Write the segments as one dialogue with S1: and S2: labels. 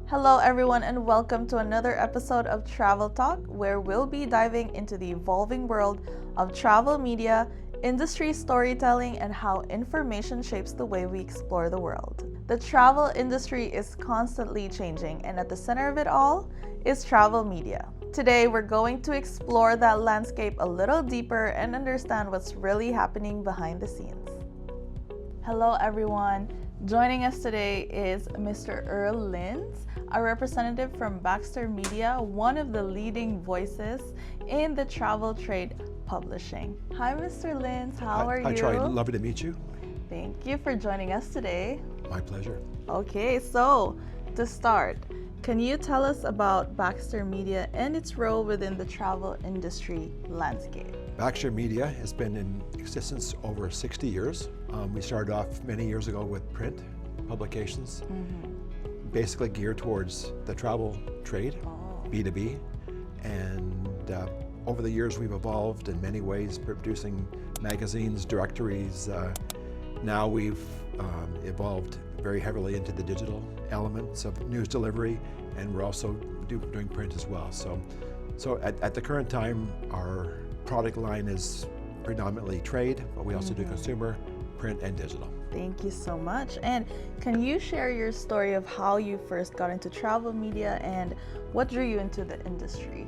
S1: Hello everyone and welcome to another episode of Travel Talk, where we'll be diving into the evolving world of travel media, industry storytelling, and how information shapes the way we explore the world. The travel industry is constantly changing, and at the center of it all is travel media. Today we're going to explore that landscape a little deeper and understand what's really happening behind the scenes. Hello everyone. Joining us today is Mr. Earl Lince, a representative from Baxter Media, one of the leading voices in the travel trade publishing. Hi, Mr. Lince. How are you?
S2: Hi, Charie. Lovely to meet you.
S1: Thank you for joining us today.
S2: My pleasure.
S1: Okay, so to start, can you tell us about Baxter Media and its role within the travel industry landscape?
S2: Baxter Media has been in existence over 60 years. We started off many years ago with print publications, basically geared towards the travel trade, B2B. And over the years we've evolved in many ways, producing magazines, directories. Now we've evolved very heavily into the digital elements of news delivery, and we're also doing print as well. So at the current time, our product line is predominantly trade, but we also do consumer, print, and digital.
S1: Thank you so much. And can you share your story of how you first got into travel media and what drew you into the industry?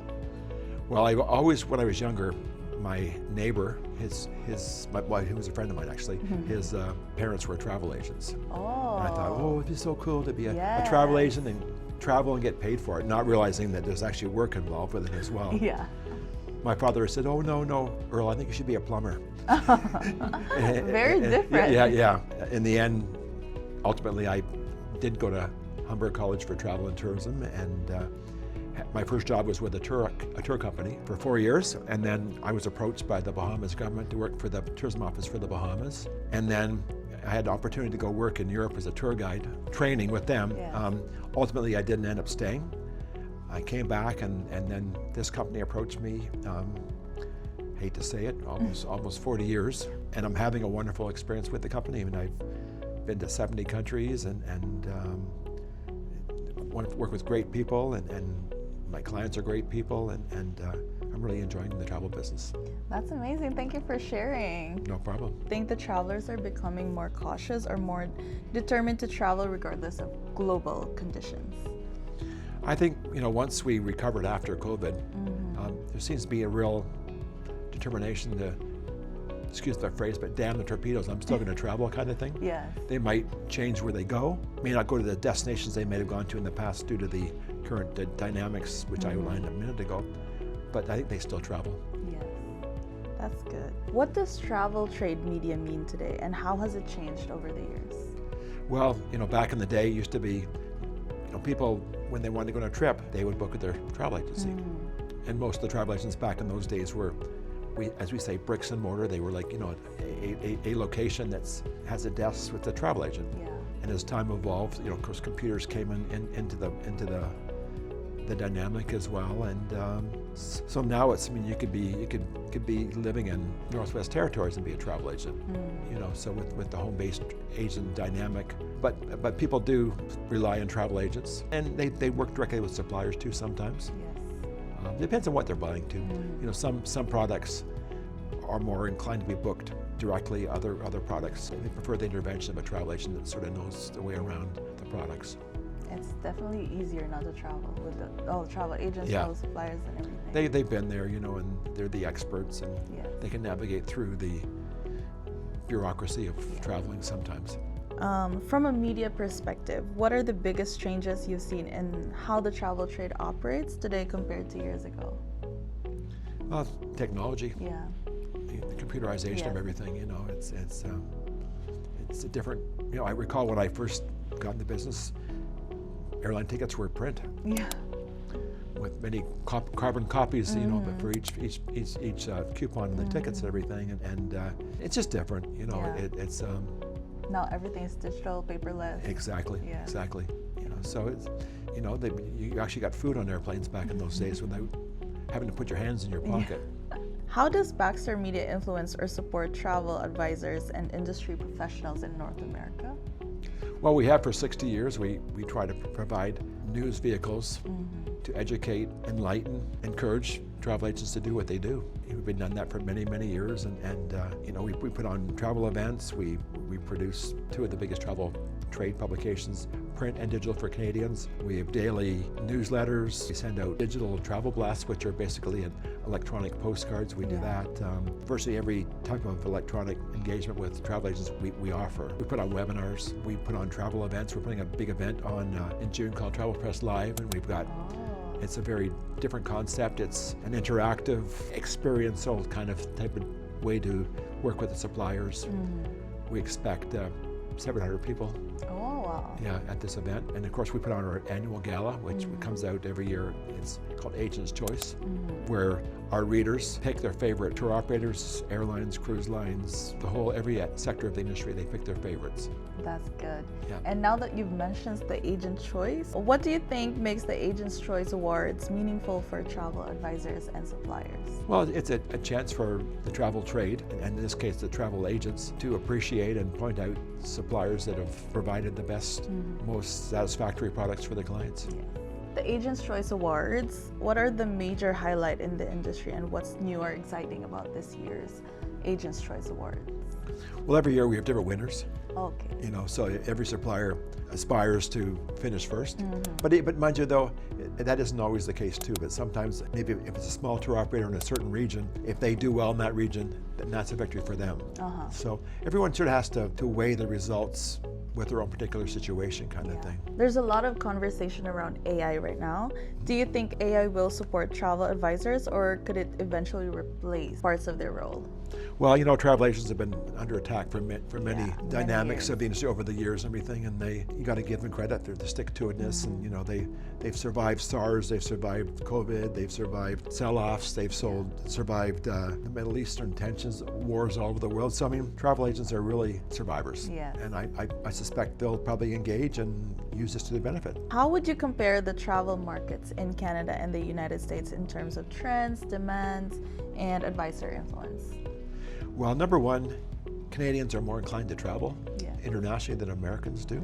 S2: Well, when I was younger, my neighbor, he was a friend of mine actually, his parents were travel agents.
S1: Oh.
S2: And I thought, it'd be so cool to be a travel agent and travel and get paid for it, not realizing that there's actually work involved with it as well.
S1: Yeah.
S2: My father said, "Oh no, Earl, I think you should be a plumber."
S1: Very different.
S2: Yeah. In the end, ultimately, I did go to Humber College for Travel and Tourism, and my first job was with a tour company for 4 years, and then I was approached by the Bahamas government to work for the tourism office for the Bahamas, and then I had the opportunity to go work in Europe as a tour guide, training with them.
S1: Yeah.
S2: Ultimately, I didn't end up staying. I came back, and then this company approached me. Hate to say it, almost 40 years, and I'm having a wonderful experience with the company. I mean, I've been to 70 countries, and want to work with great people, and my clients are great people, and I'm really enjoying the travel business.
S1: That's amazing. Thank you for sharing.
S2: No problem.
S1: I think the travelers are becoming more cautious or more determined to travel regardless of global conditions.
S2: I think, once we recovered after COVID, there seems to be a real determination to, excuse the phrase, but damn the torpedoes, I'm still going to travel kind of thing.
S1: Yes.
S2: They might change where they go, may not go to the destinations they may have gone to in the past due to the current dynamics, which I outlined a minute ago, but I think they still travel.
S1: Yes, that's good. What does travel trade media mean today, and how has it changed over the years?
S2: Well, back in the day, it used to be, people, when they wanted to go on a trip, they would book with their travel agency. And most of the travel agents back in those days were, as we say, bricks and mortar. They were like, a location that has a desk with the travel agent.
S1: Yeah.
S2: And as time evolved, of course, computers came into the dynamic as well. And so now it's, you could be living in Northwest Territories and be a travel agent. So with the home-based agent dynamic, but people do rely on travel agents, and they work directly with suppliers too sometimes.
S1: Yes.
S2: Depends on what they're buying too. Some products are more inclined to be booked directly. Other products, they prefer the intervention of a travel agent that sort of knows the way around the products.
S1: It's definitely easier not to travel with all the travel agents, all the suppliers, and everything.
S2: They've been there, and they're the experts, and they can navigate through the bureaucracy of traveling sometimes.
S1: From a media perspective, what are the biggest changes you've seen in how the travel trade operates today compared to years ago?
S2: Well, technology.
S1: Yeah.
S2: The computerization of everything. It's a different. I recall when I first got in the business, airline tickets were print. Yeah. With many carbon copies, but for each coupon and the tickets and everything, and it's just different. It's.
S1: Now everything is digital, paperless.
S2: Exactly.
S1: Yeah.
S2: Exactly. So it's, you actually got food on airplanes back in those days without having to put your hands in your pocket.
S1: How does Baxter Media influence or support travel advisors and industry professionals in North America?
S2: Well, we have for 60 years. We try to provide news vehicles to educate, enlighten, encourage travel agents to do what they do. We've been done that for many, many years, and you know, we put on travel events. We produce two of the biggest travel trade publications, print and digital for Canadians. We have daily newsletters. We send out digital travel blasts, which are basically electronic postcards. We do that. Virtually every type of electronic engagement with travel agents we offer. We put on webinars. We put on travel events. We're putting a big event on in June called Travel Press Live, and we've got it's a very different concept. It's an interactive, experiential kind of type of way to work with the suppliers. We expect 700 people.
S1: Oh, wow.
S2: Yeah, at this event. And of course we put on our annual gala, which comes out every year. It's called Agent's Choice, where our readers pick their favorite tour operators, airlines, cruise lines, every sector of the industry, they pick their favorites.
S1: That's good.
S2: Yeah.
S1: And now that you've mentioned the Agent's Choice, what do you think makes the Agent's Choice Awards meaningful for travel advisors and suppliers?
S2: Well, it's a chance for the travel trade, and in this case the travel agents, to appreciate and point out suppliers that have provided the best, most satisfactory products for their clients.
S1: Yeah. The Agent's Choice Awards, what are the major highlights in the industry and what's new or exciting about this year's Agent's Choice Awards?
S2: Well, every year we have different winners.
S1: Okay.
S2: You know, so every supplier aspires to finish first. But mind you though, that isn't always the case too. But sometimes, maybe if it's a small tour operator in a certain region, if they do well in that region, then that's a victory for them. So everyone sort of has to weigh the results with their own particular situation kind of thing.
S1: There's a lot of conversation around AI right now. Do you think AI will support travel advisors or could it eventually replace parts of their role?
S2: Well, you know, travel agents have been under attack for many dynamics of the industry over the years and everything, and you got to give them credit. They're the stick-to-itness, and you know, they've survived SARS, they've survived COVID, they've survived sell-offs, they've survived the Middle Eastern tensions, wars all over the world. So I mean, travel agents are really survivors, and I suspect they'll probably engage and use this to their benefit.
S1: How would you compare the travel markets in Canada and the United States in terms of trends, demands, and advisor influence?
S2: Well, number one, Canadians are more inclined to travel internationally than Americans do.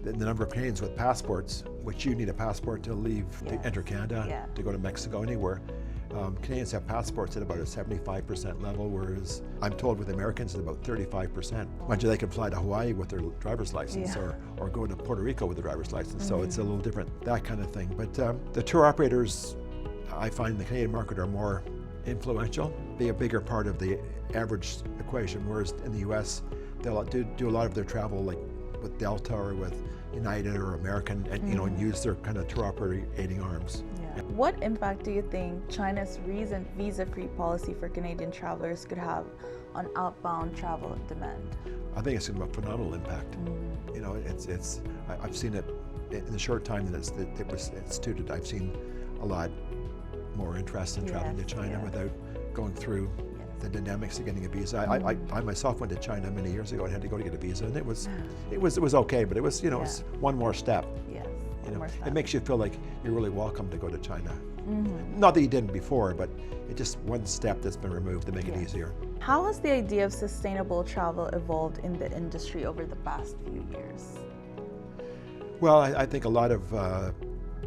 S2: The number of Canadians with passports, which you need a passport to leave, to enter Canada, to go to Mexico, anywhere. Canadians have passports at about a 75% level, whereas I'm told with Americans it's about 35%. Mind you, they can fly to Hawaii with their driver's license or go to Puerto Rico with a driver's license, so it's a little different, that kind of thing. But the tour operators, I find in the Canadian market are more influential, be a bigger part of the average equation, whereas in the US, they'll do a lot of their travel like with Delta or with United or American, and you know, and use their kind of tour operating arms.
S1: What impact do you think China's recent visa-free policy for Canadian travelers could have on outbound travel demand?
S2: I think it's going to have a phenomenal impact. You know, I've seen it in the short time that it was instituted. I've seen a lot more interest in traveling to China without going through the dynamics of getting a visa. I myself went to China many years ago and had to go to get a visa, and it was okay, but it was, you know, it's one more step. You know, it makes you feel like you're really welcome to go to China. Not that you didn't before, but it's just one step that's been removed to make it easier.
S1: How has the idea of sustainable travel evolved in the industry over the past few years?
S2: Well, I think a lot of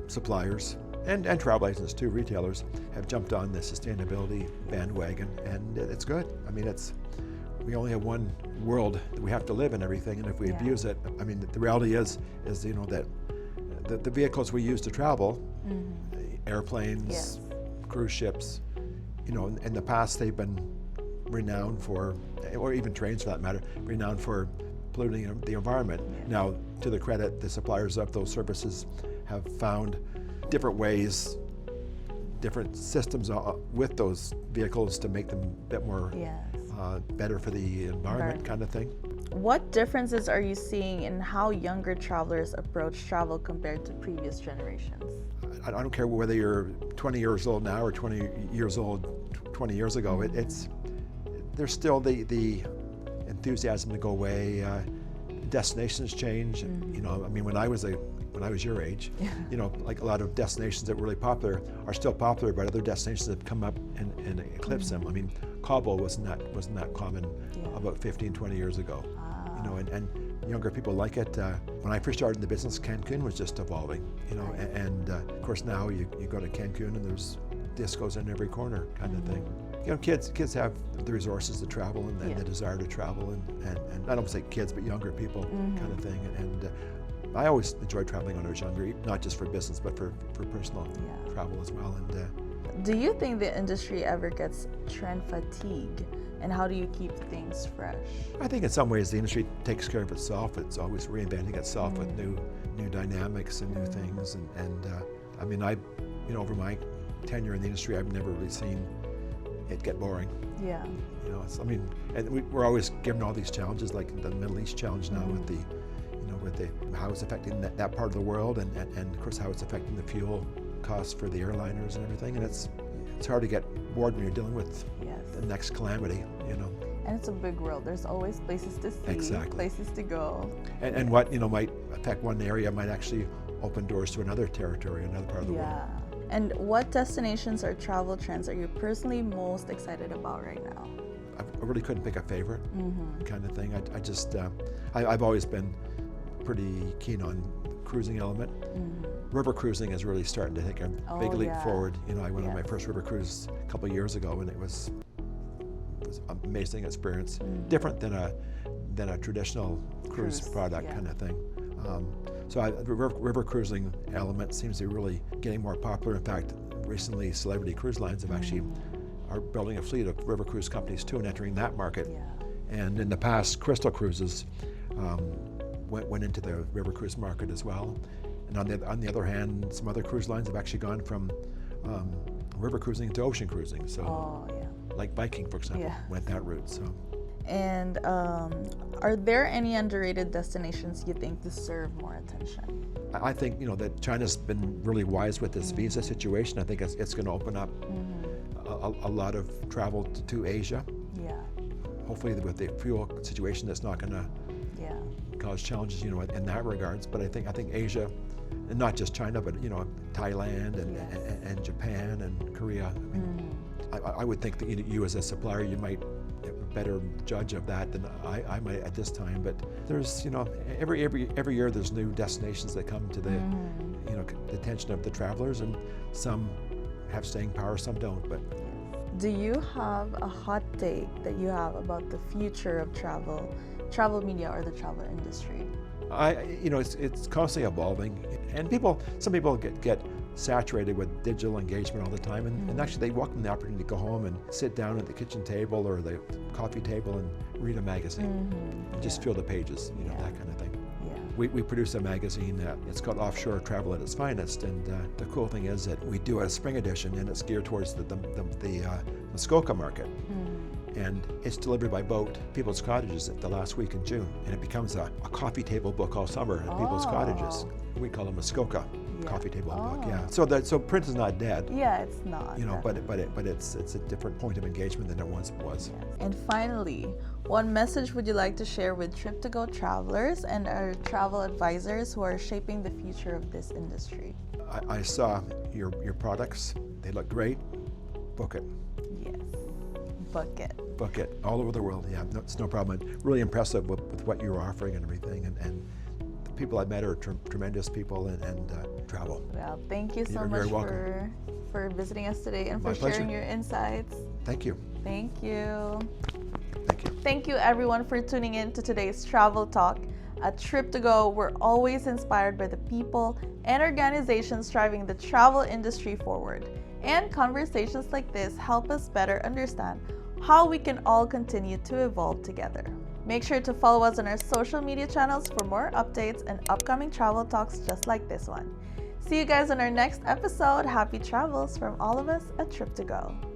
S2: suppliers and travel agents too, retailers, have jumped on the sustainability bandwagon, and it's good. I mean, we only have one world that we have to live in, everything, and if we abuse it, I mean, the reality is you know, that the vehicles we use to travel, airplanes, cruise ships, you know, in the past they've been renowned for, or even trains for that matter, renowned for polluting the environment. Now, to the credit, the suppliers of those services have found different ways, different systems with those vehicles to make them a bit more better for the environment kind of thing.
S1: What differences are you seeing in how younger travelers approach travel compared to previous generations?
S2: I don't care whether you're 20 years old now or 20 years old 20 years ago. There's still the enthusiasm to go away. Destinations change. You know, I mean, when I was your age, you know, like a lot of destinations that were really popular are still popular, but other destinations have come up and eclipsed them. I mean, Cabo wasn't that common about 15, 20 years ago. You know, and younger people like it. When I first started in the business, Cancun was just evolving, you know, and of course now you go to Cancun and there's discos in every corner kind of thing. You know, kids have the resources to travel and the desire to travel, and I don't say kids, but younger people kind of thing. And I always enjoyed traveling when I was younger, not just for business, but for personal travel as well. And
S1: do you think the industry ever gets trend fatigue? And how do you keep things fresh? I
S2: think in some ways the industry takes care of itself. It's always reinventing itself with new dynamics and new things. And I mean, over my tenure in the industry, I've never really seen it get boring.
S1: Yeah.
S2: You know, and we're always given all these challenges, like the Middle East challenge now with how it's affecting that part of the world, and of course how it's affecting the fuel costs for the airliners and everything. And it's hard to get bored when you're dealing with the next calamity, you know.
S1: And it's a big world. There's always places to see, places to go.
S2: And what might affect one area might actually open doors to another territory, another part of the world.
S1: And what destinations or travel trends are you personally most excited about right now?
S2: I really couldn't pick a favorite kind of thing. I've always been pretty keen on cruising element. River cruising is really starting to take a big leap forward. You know, I went on my first river cruise a couple of years ago, and it was an amazing experience. Different than a traditional cruise product kind of thing. So the river cruising element seems to be really getting more popular. In fact, recently Celebrity Cruise Lines have actually are building a fleet of river cruise companies too and entering that market. And in the past, Crystal Cruises went into the river cruise market as well. And on the other hand, some other cruise lines have actually gone from river cruising to ocean cruising. So, like Viking, for example, went that route. So.
S1: And are there any underrated destinations you think deserve more attention?
S2: I think that China's been really wise with this visa situation. I think it's going to open up a lot of travel to Asia. Hopefully, with the fuel situation, that's not going to cause challenges, in that regards. But I think Asia, and not just China, but Thailand and Japan and Korea. I mean, I would think that you as a supplier, you might have a better judge of that than I might at this time. But there's, every year there's new destinations that come to the the attention of the travelers, and some have staying power, some don't. But
S1: do you have a hot take that you have about the future of travel media or the travel industry?
S2: It's constantly evolving, and some people get saturated with digital engagement all the time, and actually they welcome the opportunity to go home and sit down at the kitchen table or the coffee table and read a magazine and just feel the pages, that kind of thing. We produce a magazine, it's called Offshore Travel at its Finest, and the cool thing is that we do a spring edition, and it's geared towards the Muskoka market. And it's delivered by boat, People's Cottages, the last week in June. And it becomes a coffee table book all summer at People's Cottages. We call them Muskoka coffee table book. So print is not dead.
S1: It's not.
S2: But it's a different point of engagement than it once was.
S1: And finally, what message would you like to share with TripToGo travelers and our travel advisors who are shaping the future of this industry?
S2: I saw your products. They look great. Book it.
S1: Yes. Book it
S2: all over the world. It's no problem. Really impressive with what you're offering and everything, and the people I met are tremendous people, and travel.
S1: Well, thank you so much for visiting us today and for sharing your insights.
S2: Thank you.
S1: Thank you.
S2: Thank you.
S1: Thank you everyone for tuning in to today's Travel Talk. At TripToGo, we're always inspired by the people and organizations driving the travel industry forward. And conversations like this help us better understand how we can all continue to evolve together. Make sure to follow us on our social media channels for more updates and upcoming travel talks just like this one. See you guys on our next episode. Happy travels from all of us at TripToGo.